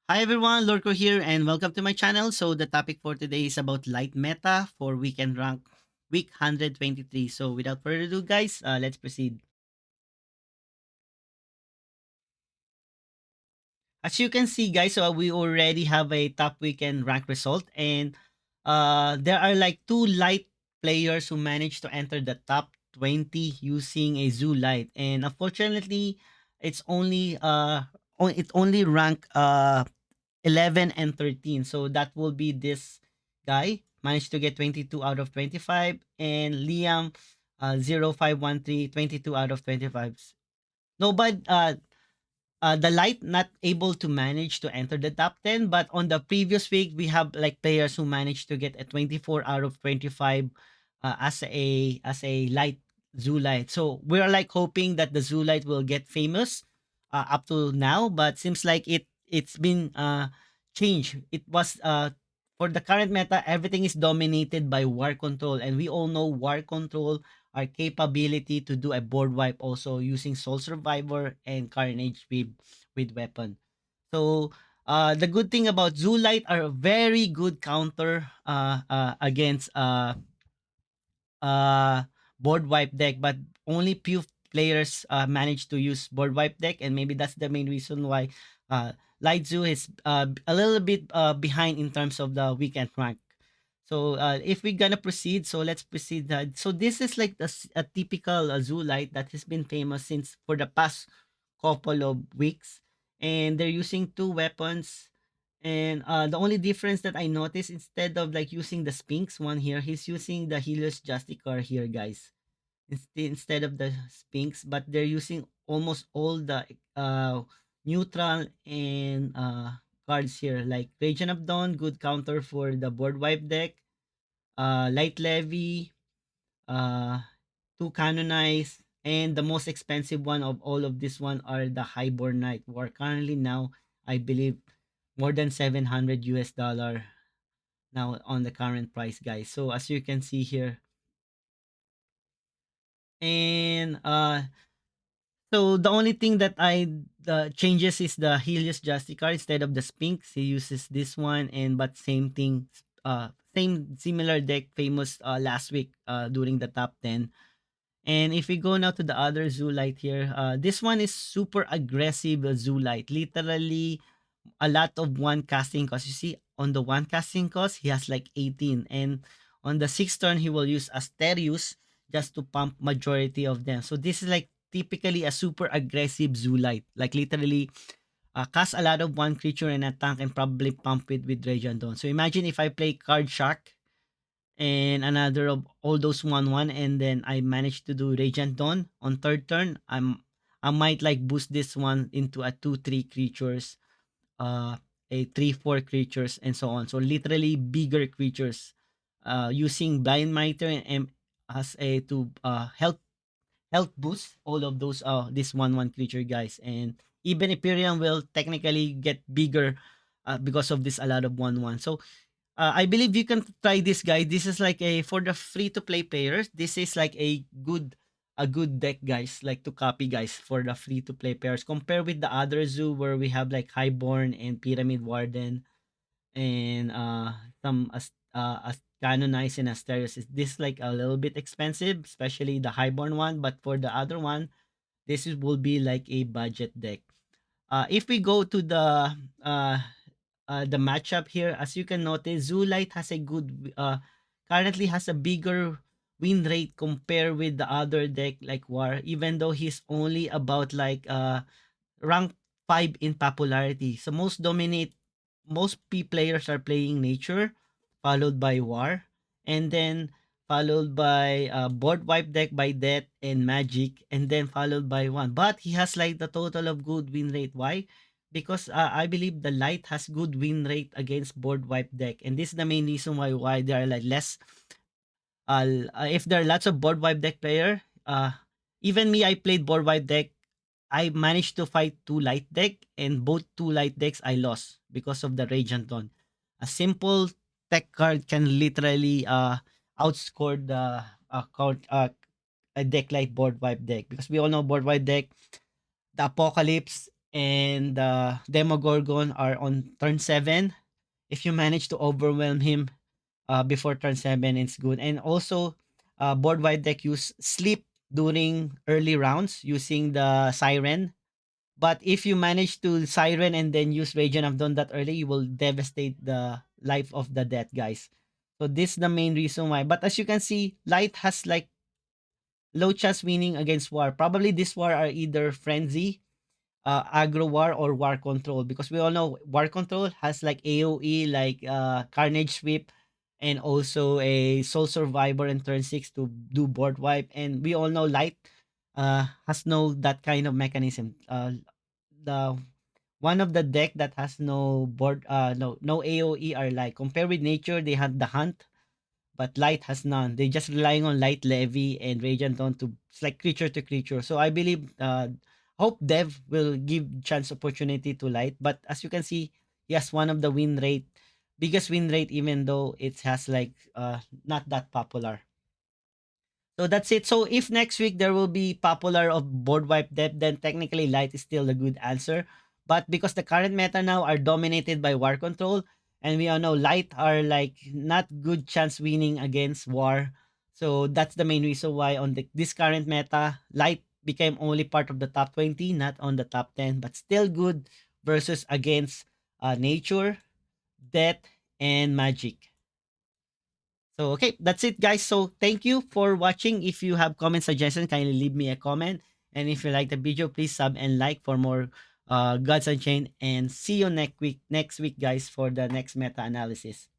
Hi everyone, Lorco here and welcome to my channel. So the topic for today is about light meta for weekend rank week 123. So without further ado guys, let's proceed. As you can see guys, so we already have a top weekend rank result and there are like two light players who managed to enter the top 20 using a zoo light, and unfortunately it's only it only rank 11 and 13. So that will be this guy managed to get 22 out of 25, and Liam 0513 22 out of 25. No, but the light not able to manage to enter the top 10, but on the previous week we have like players who managed to get a 24 out of 25 as a light zoo light. So we're like hoping that the zoo light will get famous up to now, but seems like it's been changed. It was for the current meta, everything is dominated by war control, and we all know war control, our capability to do a board wipe also using Soul Survivor and Carnage with weapon. So the good thing about Zoolite are a very good counter against uh, board wipe deck, but only few players manage to use board wipe deck, and maybe that's the main reason why Light Zoo is a little bit behind in terms of the weekend rank. So if we're gonna proceed, so let's proceed. So this is like a typical zoo light that has been famous since for the past couple of weeks, and they're using two weapons. And the only difference that I noticed, instead of like using the Sphinx one here, he's using the Helios Justicar here, guys. Instead of the Sphinx, but they're using almost all the neutral and cards here, like Radiant of Dawn, good counter for the board wipe deck. Light Levy, uh, two Canonize, and the most expensive one of all of this one are the Highborn Knight, who are currently now, I believe, more than 700 US dollar now on the current price, guys. So as you can see here, and so the only thing that I the changes is the Helios Justicar instead of the Sphinx. He uses this one, and but same thing, same similar deck famous last week during the top 10. And if we go now to the other Zoolite here, this one is super aggressive Zoolite. Literally a lot of one casting cost. You see, on the one casting cost, he has like 18. And on the sixth turn, he will use Asterius just to pump majority of them. So this is like typically a super aggressive Zoolite. Like literally cast a lot of one creature in a tank and probably pump it with Radiant Dawn. So imagine if I play Card Shark and another of all those 1-1, and then I managed to do Radiant Dawn on third turn. I might like boost this one into a 2-3 creatures, uh a 3-4 creatures, and so on. So literally bigger creatures using Blind Miter and as a to health boost all of those this 1-1 creature, guys. And even Imperium will technically get bigger because of this a lot of 1-1. So I believe you can try this, guys. This is like a for the free to play players. This is like a good deck, guys. Like to copy, guys, for the free to play players. Compare with the other zoo where we have like Highborn and Pyramid Warden and some as Canonize and Asterios. Is this like a little bit expensive, especially the Highborn one? But for the other one, will be like a budget deck. If we go to the matchup here, as you can notice, Zoolite has a good currently has a bigger win rate compared with the other deck like War, even though he's only about like rank 5 in popularity. So most P players are playing Nature, followed by War, and then followed by Board Wipe deck by Death and Magic, and then followed by one. But he has like the total of good win rate. Why? Because I believe the Light has good win rate against Board Wipe deck, and this is the main reason why there are like less. If there are lots of Board Wipe deck player, even me, I played Board Wipe deck. I managed to fight two light deck, and both two light decks I lost because of the Radiant Dawn. A simple tech card can literally outscore the a deck like Board Wipe deck, because we all know Board Wipe deck, the Apocalypse and Demogorgon are on turn 7. If you manage to overwhelm him before turn 7, it's good. And also, board wide deck use sleep during early rounds using the Siren. But if you manage to Siren and then use Radiant of Dawn that early, you will devastate the life of the death, guys. So this is the main reason why. But as you can see, Light has like low chance winning against War. Probably this War are either Frenzy, aggro war, or war control, because we all know war control has like AoE, like carnage sweep, and also a soul survivor in turn 6 to do board wipe. And we all know light has no that kind of mechanism. The one of the deck that has no board no AoE are like, compared with nature, they have the hunt, but light has none. They just relying on light levy and radiant dawn to, it's like creature to creature. So I believe hope dev will give chance opportunity to light. But as you can see, he has one of the win rate, biggest win rate, even though it has like not that popular. So that's it. So if next week there will be popular of board wipe depth, then technically light is still a good answer. But because the current meta now are dominated by war control, and we all know light are like not good chance winning against war. So that's the main reason why on this current meta, light became only part of the top 20, not on the top 10, but still good versus against nature, death, and magic. So, okay, that's it, guys. So, thank you for watching. If you have comment suggestions, kindly leave me a comment. And if you like the video, please sub and like for more Gods Unchained. And see you next week, guys, for the next meta analysis.